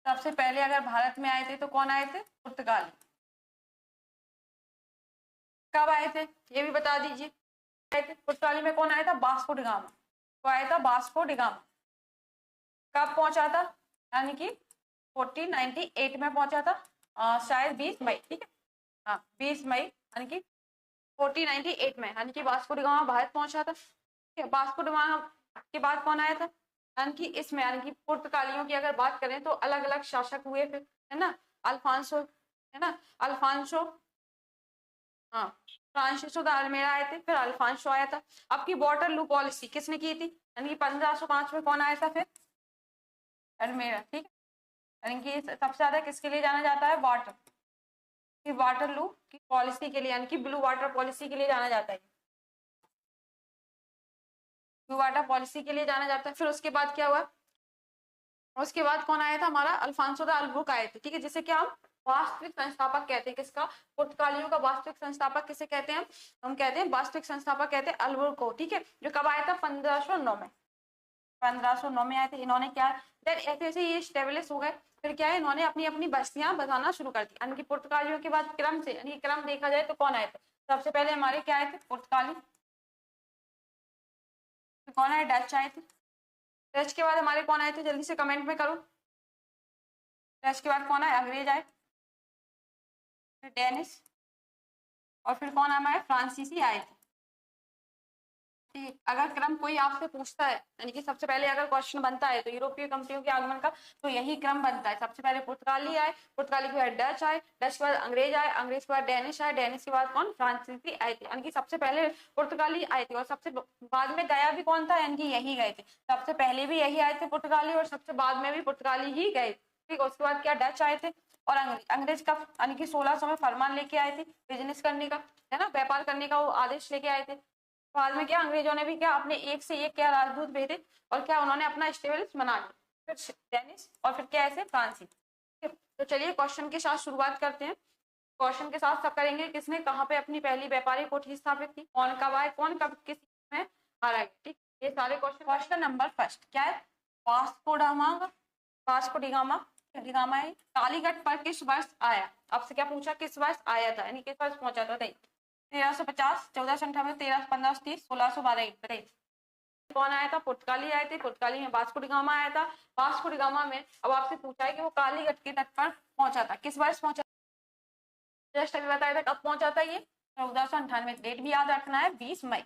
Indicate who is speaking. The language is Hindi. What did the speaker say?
Speaker 1: सबसे पहले अगर भारत में आए थे तो कौन आए थे? पुर्तगाली। कब आए थे ये भी बता दीजिए। आए थे पुर्तगाली में कौन आया था? Vasco D gamma. तो आया था वास्को डी गामा। कब पहुंचा था? यानी कि 1498 में पहुंचा था, शायद 20 मई। ठीक है, हाँ 20 मई यानी कि 1498 में, यानी कि वास्को डी गामा भारत पहुंचा था। ठीक है, वास्को डी गामा के बाद कौन आया था? यानी कि इसमें, यानी कि पुर्तगालियों की अगर बात करें तो अलग अलग शासक हुए फिर, है ना। अल्फांसो, है ना, अल्फांसो, हाँ फ्रांसिस्को द अल्मेडा आए थे, फिर अल्फांसो आया था। अब की वाटरलू पॉलिसी किसने की थी? यानी कि 1505 में कौन आया था? फिर अल्मेडा। ठीक है, यानी कि सबसे ज्यादा किसके लिए जाना जाता है? वाटरलू की पॉलिसी के लिए, यानी कि ब्लू वाटर पॉलिसी के लिए जाना जाता है। ब्लू वाटर पॉलिसी के लिए जाना जाता है। फिर उसके बाद क्या हुआ? उसके बाद कौन आया था? हमारा अल्फांसो द अल्बुक आए थे। ठीक है, जिसे क्या हम वास्तविक संस्थापक कहते हैं। किसका? पुर्तगालियों का वास्तविक संस्थापक किसे कहते हैं? हम कहते हैं वास्तविक संस्थापक कहते हैं अल्बुक को। ठीक है, जो कब आया था? 1509 में। 1509 में आए थे। इन्होंने क्या, ऐसे ऐसे ये स्टेब्लिश हो गए। फिर क्या है, इन्होंने अपनी अपनी बस्तियां बसाना शुरू कर दी। यानी कि पुर्तगालियों के बाद क्रम से, यानी क्रम देखा जाए तो कौन आए थे? सबसे पहले हमारे क्या आए थे? पुर्तगाली। तो कौन आए? डच आए थे। डच के बाद हमारे कौन आए थे? जल्दी से कमेंट में करो। डच के बाद कौन आए? अंग्रेज आए, फिर डेनिश, और फिर कौन आया? फ्रांसीसी आए थे। अगर क्रम कोई आपसे पूछता है, यानी कि सबसे पहले अगर क्वेश्चन बनता है तो यूरोपीय कंपनियों के आगमन का, तो यही क्रम बनता है। सबसे पहले पुर्तगाली आए, पुर्तगाली के बाद डच आए, डच के बाद अंग्रेज आए, अंग्रेज के बाद डेनिश आए, डेनिश के बाद कौन? फ्रांसीसी आए थे। यानी कि सबसे पहले पुर्तगाली आए थे और सबसे बाद में गया भी कौन था? यानी कि यही गए थे। सबसे पहले भी यही आए थे पुर्तगाली, और सबसे बाद में भी पुर्तगाली ही गए। ठीक, उसके बाद क्या? डच आए थे और अंग्रेज का, यानी कि 1600 में फरमान लेके आए थे बिजनेस करने का, है ना, व्यापार करने का वो आदेश लेके आए थे। बाद में क्या, अंग्रेजों ने भी क्या अपने एक से एक क्या राजदूत भेजे, और क्या उन्होंने अपना स्टेबल्स बना लिया, फिर डेनिश, और फिर क्या ऐसे फ्रांसी। तो चलिए क्वेश्चन के साथ शुरुआत करते हैं। क्वेश्चन के साथ सब करेंगे, किसने कहाँ पे अपनी पहली व्यापारिक कोठी स्थापित की, कौन कब आए, कौन कब किस में हारा गया। ठीक, ये सारे क्वेश्चन। क्वेश्चन नंबर फर्स्ट क्या है? वास्को डामा, वास्को डिगामा, डिगामा है, कालीघाट पर किस वर्ष आया? आपसे क्या पूछा? किस वर्ष आया था, यानी किस वर्ष पहुंचा था? 1350, 1498, 1530, 1612। बताइए कौन आया था? पुर्तगाली आए थे। पुर्तगाली में वास्को डी गामा आया था। वास्को डी गामा में अब आपसे पूछा है कि वो कालीघाट के तट पर पहुंचा था, किस वर्ष पहुंचा? जस्ट अभी बताया था कब पहुंचा था ये? 1498। डेट भी याद रखना है, 20 मई।